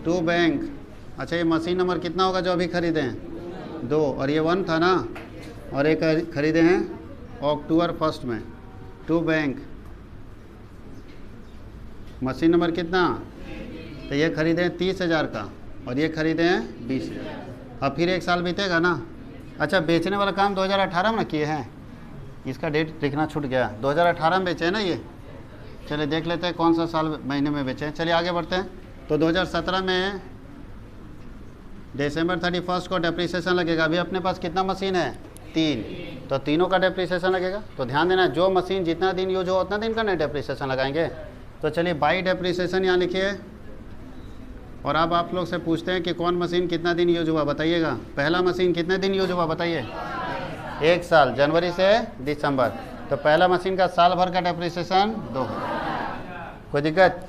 टू बैंक। अच्छा, ये मशीन नंबर कितना होगा जो अभी खरीदे हैं? 2, और ये 1 था ना, और एक खरीदे हैं अक्टूबर 1 में, टू बैंक। मशीन नंबर कितना? तो ये खरीदे हैं 30,000 का, और ये खरीदे हैं 20,000। अब फिर 1 साल बीतेगा ना। अच्छा, बेचने वाला काम 2018 में किए हैं, इसका डेट लिखना छूट गया। 2018 में बेचे हैं ना ये। चलिए देख लेते हैं कौन सा साल महीने में बेचे हैं। चलिए आगे बढ़ते हैं। तो 2017 में दिसंबर 31 को डेप्रिसिएशन लगेगा। अभी अपने पास कितना मशीन है? 3, तो तीनों का डेप्रिसिएशन लगेगा। तो ध्यान देना, जो मशीन जितना दिन यूज हो उतना दिन का नहीं डेप्रिसिएशन लगाएंगे। तो चलिए बाई डेप्रिसिएशन यहाँ लिखिए, और अब आप लोग से पूछते हैं कि कौन मशीन कितना दिन यूज हुआ, बताइएगा। पहला मशीन कितने दिन यूज हुआ बताइए? 1 साल, जनवरी से दिसंबर। तो पहला मशीन का साल भर का डेप्रिसिएशन 2। कोई दिक्कत?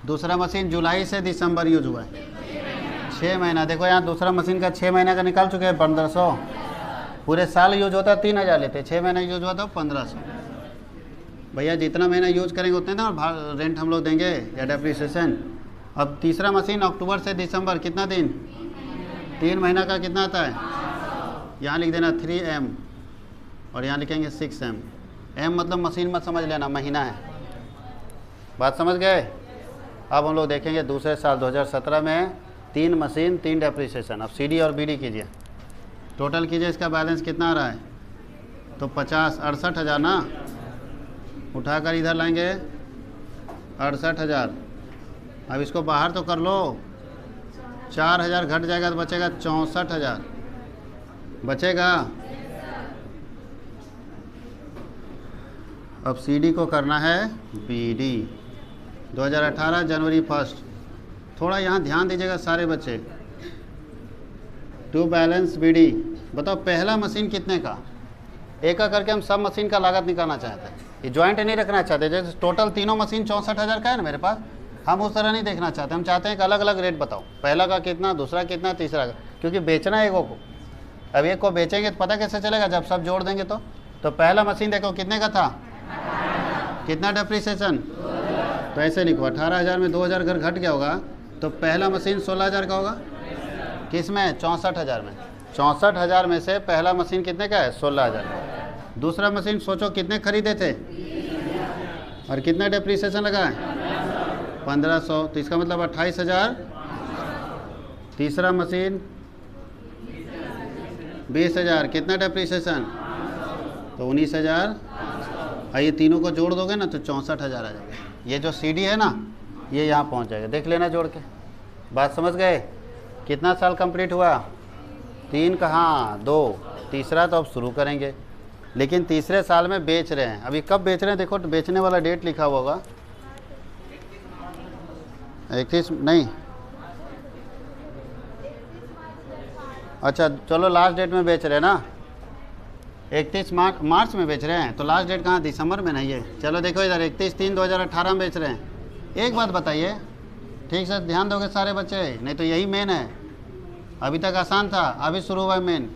दूसरा मशीन जुलाई से दिसंबर यूज हुआ है, 6 महीना। देखो यहाँ दूसरा मशीन का 6 महीने का निकाल चुके हैं 1500। पूरे साल यूज होता है 3000 लेते, 6 महीने यूज हुआ तो 1500। भैया जितना महीना यूज करेंगे उतने ना रेंट हम लोग देंगे या डेप्रिसिएशन। अब तीसरा मशीन अक्टूबर से दिसंबर कितना दिन? 3 महीना का कितना आता है? यहाँ लिख देना 3M, और यहाँ लिखेंगे 6M। M मतलब मशीन मत समझ लेना, महीना है। बात समझ गए? अब हम लोग देखेंगे दूसरे साल 2017 में 3 मशीन 3 डेप्रिसिएशन। अब CD और BD कीजिए, टोटल कीजिए, इसका बैलेंस कितना आ रहा है? तो 68,000 ना, उठाकर इधर लाएंगे 68,000। अब इसको बाहर तो कर लो, 4,000 घट जाएगा तो बचेगा 64,000 बचेगा। अब CD को करना है BD। 2018 जनवरी 1। थोड़ा यहाँ ध्यान दीजिएगा सारे बच्चे। To balance BD। बताओ पहला मशीन कितने का? एक करके हम सब मशीन का लागत निकालना चाहते हैं, ये ज्वाइंट नहीं रखना चाहते। जैसे टोटल तीनों मशीन 64,000 का है ना मेरे पास। हम उस तरह नहीं देखना चाहते, हम चाहते हैं कि अलग अलग रेट बताओ, पहला का कितना, दूसरा कितना, तीसरा का, क्योंकि बेचना है एगो को। अब एक को बेचेंगे तो पता कैसे चलेगा, जब सब जोड़ देंगे तो पहला मशीन देखो कितने का था, कितना डेप्रीसिएशन, तो ऐसे लिखो 18,000 में 2,000 घर घट गया होगा, तो पहला मशीन 16,000 का होगा, किस में, 64,000 में। 64,000 में से पहला मशीन कितने का है, 16,000। दूसरा मशीन सोचो कितने खरीदे थे और कितना डेप्रीसिएशन लगा है, 1,500, तो इसका मतलब 28,000। तीसरा मशीन 20,000, कितना डेप्रीसिएशन, तो 19,000। और ये तीनों को जोड़ दोगे ना तो 64,000 आ जाएगा। ये जो सीडी है ना ये यहाँ पहुँच जाएगा, देख लेना जोड़ के। बात समझ गए। कितना साल कंप्लीट हुआ, 3 कहाँ, 2, तीसरा तो अब शुरू करेंगे। लेकिन तीसरे साल में बेच रहे हैं, अभी कब बेच रहे हैं देखो, तो बेचने वाला डेट लिखा हुआ होगा 31 नहीं, अच्छा चलो लास्ट डेट में बेच रहे हैं ना, 31 मार्च में बेच रहे हैं, तो लास्ट डेट कहाँ, दिसंबर में नहीं है। चलो देखो इधर 31/3/2018 में बेच रहे हैं। एक बात बताइए, ठीक से ध्यान दोगे सारे बच्चे, नहीं तो यही मेन है। अभी तक आसान था, अभी शुरू हुआ मेन।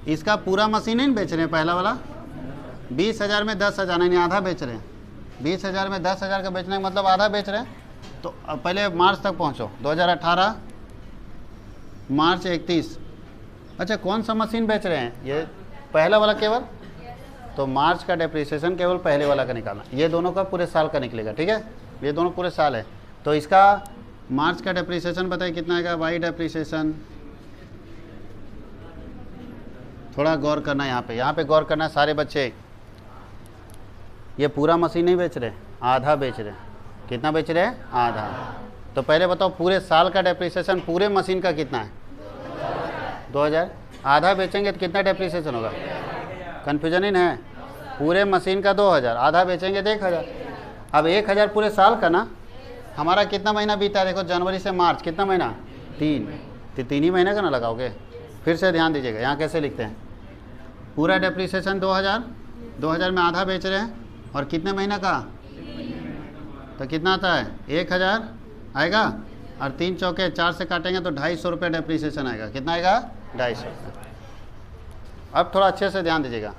इसका पूरा मशीन नहीं बेच रहे हैं, पहला वाला 20,000 में 10,000, नहीं आधा बेच रहे हैं। 20,000 में 10,000 का बेचने का मतलब आधा बेच रहे हैं। तो अब पहले मार्च तक पहुँचो, 2018 मार्च 31। अच्छा कौन सा मशीन बेच रहे हैं, ये पहला वाला केवल, तो मार्च का डेप्रीसिएशन केवल पहले वाला का निकालना, ये दोनों का पूरे साल का निकलेगा, ठीक है, ये दोनों पूरे साल है। तो इसका मार्च का डेप्रीसिएशन बताइए कितना आएगा, वाई डेप्रीसिएशन। थोड़ा गौर करना यहाँ पे गौर करना सारे बच्चे। ये पूरा मशीन नहीं बेच रहे, आधा बेच रहे। कितना बेच रहे हैं, आधा। तो पहले बताओ पूरे साल का डेप्रीसिएशन पूरे मशीन का कितना है, 2,000। आधा बेचेंगे तो कितना डेप्रीसिएशन होगा, कन्फ्यूजन ही है। पूरे मशीन का 2,000, आधा बेचेंगे तो 1,000। अब 1,000 पूरे साल का ना, हमारा कितना महीना बीता है देखो, जनवरी से मार्च कितना महीना, 3, तो 3 ही महीने का ना लगाओगे। फिर से ध्यान दीजिएगा, यहाँ कैसे लिखते हैं, पूरा डेप्रीसिएशन 2,000 में आधा बेच रहे हैं, और कितने महीना का, तो कितना आता है 1,000 आएगा, और 3 चौके 4 से काटेंगे तो 250 रुपये डेप्रीसिएशन आएगा। कितना आएगा, 250 रुपये। अब थोड़ा अच्छे से ध्यान दीजिएगा,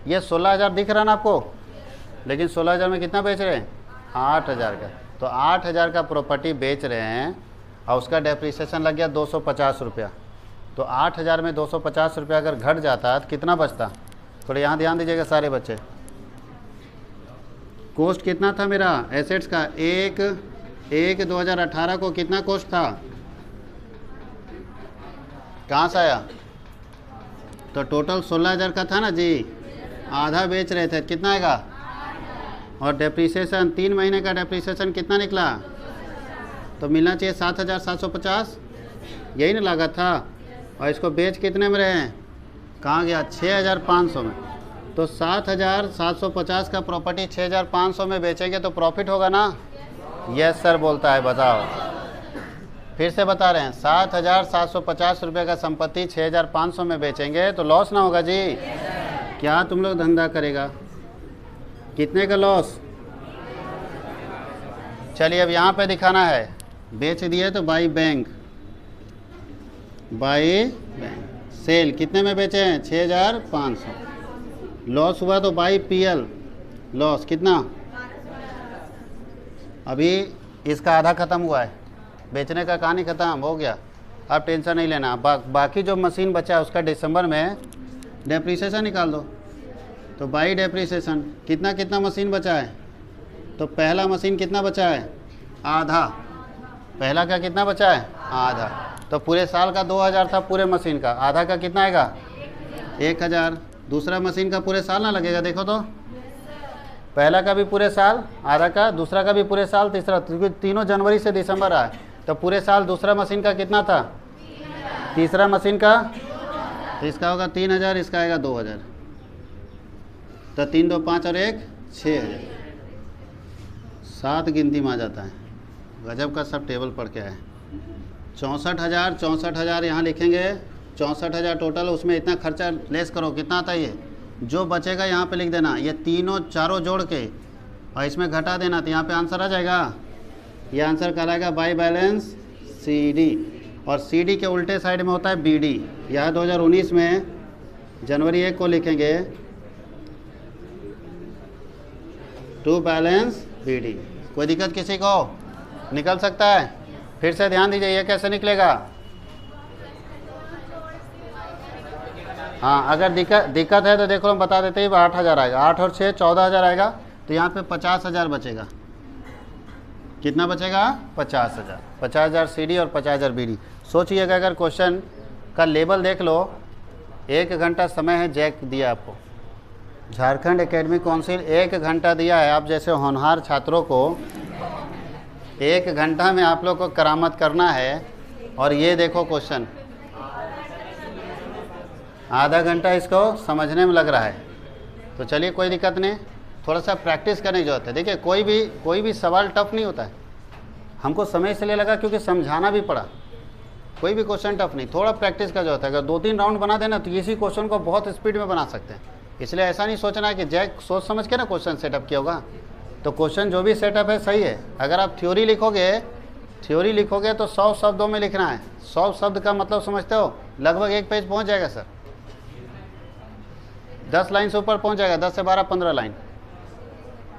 ये 16,000 दिख रहा ना आपको, लेकिन 16,000 में कितना बेच रहे हैं, 8,000 का। तो 8,000 का प्रॉपर्टी बेच रहे हैं और उसका डेप्रीसिएशन लग गया 250 रुपया। तो 8,000 में 250 रुपया अगर घट जाता तो कितना बचता, थोड़े यहाँ ध्यान दीजिएगा सारे बच्चे। कॉस्ट कितना था मेरा एसेट्स का, 1/1/2018 को कितना कॉस्ट था, कहाँ से आया, तो टोटल 16,000 का था ना जी, आधा बेच रहे थे, कितना आएगा, और डेप्रीसिएशन 3 महीने का डेप्रीसिएशन कितना निकला, तो मिलना चाहिए 7,750, यही ना लागत था। और इसको बेच कितने में रहे हैं, कहाँ गया, 6,500 में। तो 7,750 का प्रॉपर्टी 6,500 में बेचेंगे तो प्रॉफिट होगा ना, यस सर बोलता है, बताओ। फिर से बता रहे हैं, 7,750 रुपये का संपत्ति 6,500 में बेचेंगे तो लॉस ना होगा जी। क्या तुम लोग धंधा करेगा, कितने का लॉस। चलिए अब यहाँ पे दिखाना है, बेच दिए तो बाई बैंक, सेल कितने में बेचे हैं, 6,500। लॉस हुआ तो बाई पीएल, लॉस कितना, अभी इसका आधा ख़त्म हुआ है, बेचने का कहानी ख़त्म हो गया। अब टेंशन नहीं लेना, बाकी जो मशीन बचा है उसका दिसंबर में डेप्रीसिएशन निकाल दो। तो बाई डेप्रीसिएशन कितना मशीन बचा है, तो पहला मशीन कितना बचा है, आधा, पहला का कितना बचा है, आधा। तो पूरे साल का 2,000 था पूरे मशीन का, आधा का कितना आएगा, 1,000। दूसरा मशीन का पूरे साल ना लगेगा, देखो तो पहला का भी पूरे साल, आधा का, दूसरा का भी पूरे साल, तीसरा, क्योंकि तीनों जनवरी से दिसंबर आए, तो पूरे साल दूसरा मशीन का कितना था, तीसरा मशीन का, तो इसका होगा 3,000, इसका आएगा 2,000। तो 3 2 5 और 1 6,000, 7 गिनती में आ जाता है। गजब का सब टेबल पढ़ के आए। 64,000 यहाँ लिखेंगे, 64,000 टोटल, उसमें इतना खर्चा लेस करो, कितना आता है ये, जो बचेगा यहाँ पे लिख देना, ये तीनों चारों जोड़ के और इसमें घटा देना, तो यहाँ पे आंसर आ जाएगा। ये आंसर कहलाएगा बाई बैलेंस सी डी, और सी डी के उल्टे साइड में होता है बी डी। यह 2019 में जनवरी 1 को लिखेंगे टू बैलेंस बी डी। कोई दिक्कत किसी को? निकल सकता है? फिर से ध्यान दीजिए, ये कैसे निकलेगा? हाँ, अगर दिक्कत है तो देखो हम बता देते हैं, 8,000 आएगा, 8 और 6 14,000 आएगा, तो यहाँ पे 50,000 बचेगा। कितना बचेगा? 50,000। 50,000 सी डी और 50,000 बी डी। सोचिएगा अगर क्वेश्चन का लेवल देख लो, 1 घंटा समय है, जैक दिया आपको, झारखंड एकेडमिक काउंसिल 1 घंटा दिया है। आप जैसे होनहार छात्रों को 1 घंटा में आप लोग को करामत करना है, और ये देखो क्वेश्चन आधा घंटा इसको समझने में लग रहा है। तो चलिए कोई दिक्कत नहीं, थोड़ा सा प्रैक्टिस करने की जरूरत है। देखिए कोई भी सवाल टफ नहीं होता है। हमको समय इसलिए लगा क्योंकि समझाना भी पड़ा। कोई भी क्वेश्चन टफ नहीं, थोड़ा प्रैक्टिस का जरूरत है। अगर 2-3 राउंड बना देना तो इसी क्वेश्चन को बहुत स्पीड में बना सकते हैं। इसलिए ऐसा नहीं सोचना है कि जैक सोच समझ के ना क्वेश्चन सेटअप किया होगा। तो क्वेश्चन जो भी सेटअप है सही है। अगर आप थ्योरी लिखोगे तो 100 शब्दों में लिखना है। 100 शब्द का मतलब समझते हो? लगभग 1 पेज पहुंच जाएगा सर, 10 लाइन से ऊपर पहुंच जाएगा, 10 से 12 15 लाइन।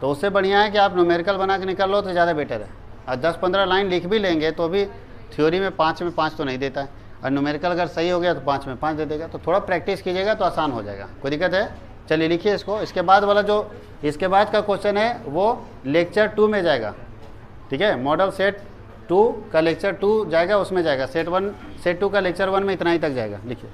तो उससे बढ़िया है कि आप न्यूमेरिकल बना के निकल लो तो ज़्यादा बेटर है। और 10-15 लाइन लिख भी लेंगे तो भी थ्योरी में 5 में 5 तो नहीं देता है, और न्यूमेरिकल अगर सही हो गया तो 5 में 5 दे देगा। तो थोड़ा प्रैक्टिस कीजिएगा तो आसान हो जाएगा। कोई दिक्कत है? चलिए लिखिए इसको। इसके बाद वाला जो इसके बाद का क्वेश्चन है वो लेक्चर 2 में जाएगा। ठीक है, मॉडल सेट 2 का लेक्चर 2 जाएगा, उसमें जाएगा। सेट 2 का लेक्चर 1 में इतना ही तक जाएगा। लिखिए।